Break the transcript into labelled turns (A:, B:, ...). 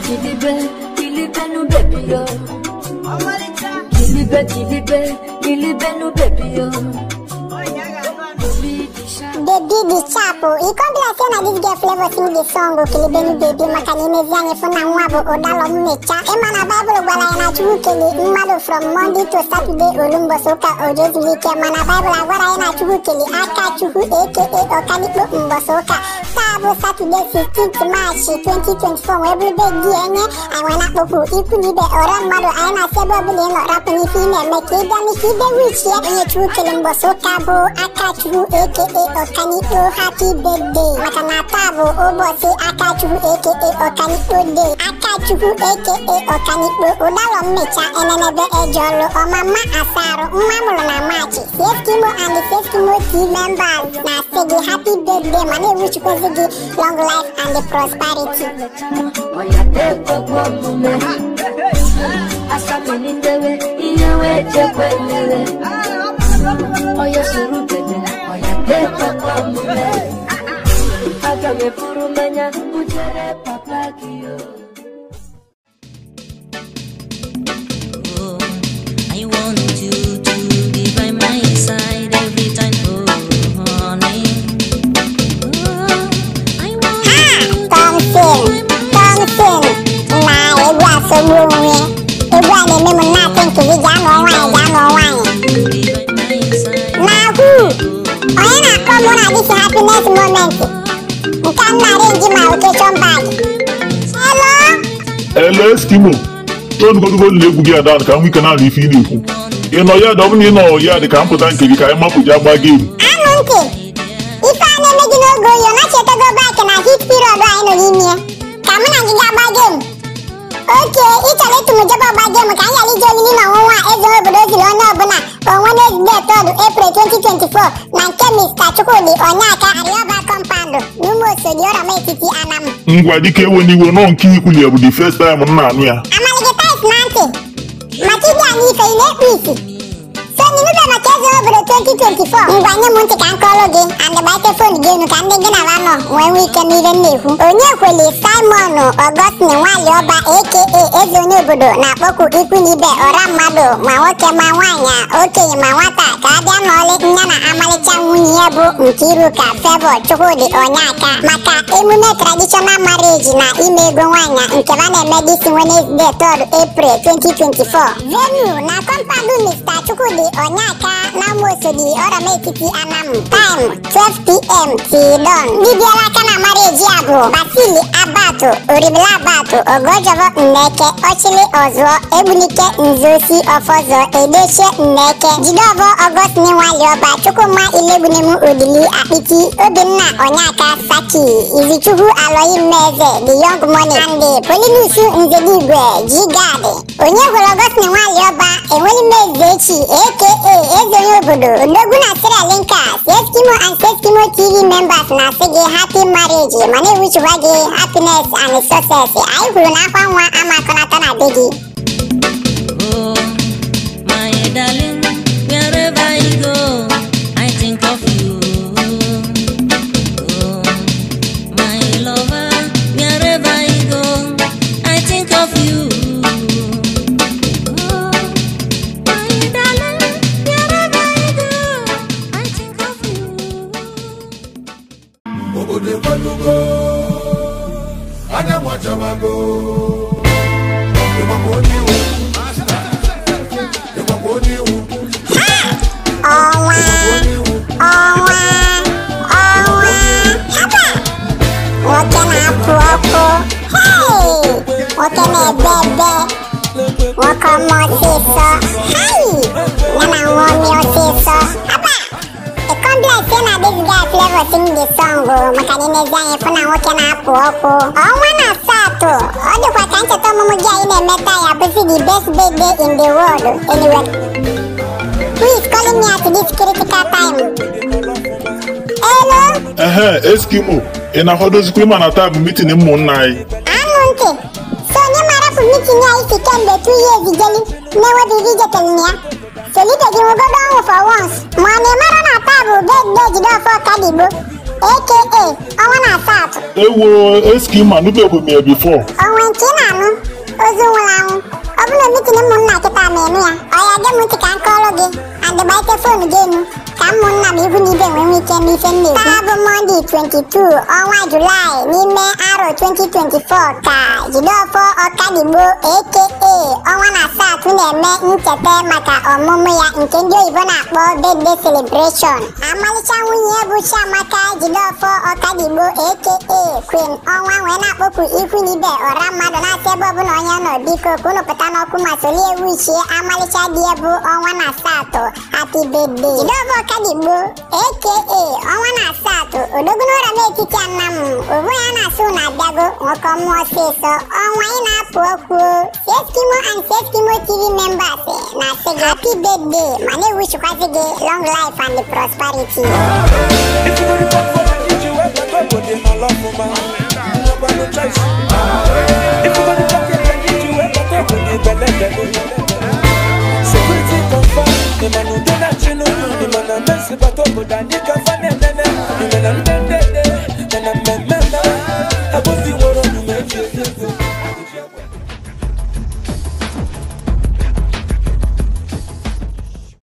A: Kilibe no baby yo. Kilibe no baby yo.
B: Baby the chapo, you come like say na this girl flavor sing the song o Kilibe no baby makanine zianye fo na nwabo odalo mmecha. E mana Bible gwala na chukele mmado from Monday to Saturday olumbo soka ojozi wike mana Bible gwala na chukele aka chuku aka okanikpo mbosoka. Sabo Saturday 16th March 2024 every day dienye I wanna poku ikunibe ora mmado aina sebo bile no rapini fine mekida mikibe wichi enye chukele mbosoka bo aka chuku aka okanikpo happy birthday makana tabo obosi aka chuku aka okanikpo day aka chuku aka okanikpo odalo mmecha enenebe ejolo o mama asaro mmamulo na March Eskimo and the Eskimo team members na say happy birthday mane wish ko long life and the prosperity.
A: Oya teko kwa mume. Asa menindewe iyewe chekwendewe. Oya suru bebe. Oya teko kwa mume. Aga me furu menya ujere papa kiyo.
C: Oh, I want you to be by my side every time.
B: Happiness moment. You can arrange my occasion bag.
D: Hello, Eskimo. Don't go to the down. Can we cannot refeel you? You know, yeah, don't you know, yeah, the camp tank, you can't up with your bag in.
B: If I never go, you're not yet to go back and I hit period right in here. Come on and get your bag in. Okay, it's a little bit of a bag game. Can you leave your little one as well? But those you know, on Wednesday, 3rd April 2024, Mr. Chukudi, Onyaka, and Yoba Compound. Numo Sodiora Metiti Anam.
D: Ngwadike when you were not key with the first time on Nania.
B: Amalgata is Nancy. Matidia Nika in Equity. So you know my case over 2024. Ngwanya Monte can call again, and the microphone game can begin Avano when we can even live. Onyakweli Simon Augustine Walioba aka Ezonobudo, Napoku Ikunibe or Ramado, Mawoke Mawanya, okay, Mawata, Kadia Nole, Nana Amalicha Munyebu, Mkiruka, Febo, Chukudi, Onyaka, Maka, Emune traditional marriage na Imegwanya, Nkevane medicine Wednesday 3rd April 2024. Venue na Compadu Mr. Chukudi, Onyaka, Namosodi, or Metiti Anam. Time 12 p.m. Tidon. Bibiala kana marriage yabo. Basili Abato, Uribla Abato, Ogojovo Nneke, Ochili Ozo, Ebunike Nzosi Ofozo, Edeshe Nneke, Jidovo August Niwalioba, Chukuma Ilebunemu Udili Apiti, Odina Onyaka Saki, Izichuhu Aloyi Meze, The Young Money, and the Polinusu Nzedigwe, Jigade. Onyehu August Niwalioba, Eweli Mezechi, aka Ezonobudo, Loguna Sera Linka, Eskimo and Eskimo TV members na sige happy marriage, mane wish wage happiness and success. I will not want Amakonatana Biggie.
C: Oh, my darling, wherever I go, I think of you. Oh, my lover, wherever I go, I think of you. Oh, my darling, wherever I go, I think of you.
B: Sing the song, Makanine Zay, Fana Wakana Poko. Oh, one Sato. All the Wakanta Tomoja in a meta, I the best baby in the world. Anyway, who is calling me at this critical time? Hello?
D: Eskimo. In a Hodos Kuman attack meeting in Monai.
B: Amunte. So, you might have meeting here if you can be 2 years ago. Never did you get me. So, you can go down for once. Money Marana Tabu, dead for Kadibu. AKA, I want to start.
D: They were Eskimo, I knew me before.
B: Oh, when Nkina no Ozunwala Obuno meeting munna kita menu ya. Oya ge muti kan call gi and the bite phone game. Kam munna me even ibe when weekend ni fen me. Tabo Monday 22 on July ni me aro 2024 ka. Jidofo Okadibo aka Onwana Sat ne me ntete maka omumu ya nkendio ibo na akpo birthday celebration. Amalicha wunye bu Shamaka Jidofo Okadibo aka Queen Onwa we na akpoku ifu ni be ora mmadụ na sebo bu na onye no biko kuno pata no kuma soli ewichi amalicha diebu Onwana Sat happy birthday. Jidofo Okadibo aka Onwana Sat odoguno ra me titi anam obu ya na so na biago nwoko mu oseso onwa ina apu Eskimo and Eskimo TV members na say happy birthday mane wish kwa say long life and prosperity.
E: If you want to talk for the you ever go with the love for man. No choice. If you want to talk for the you ever go with the belle. Security confirm the man who do not you know the man a mess but over the nigga fan and then the man a dead and I'm a man. I was the one who made you.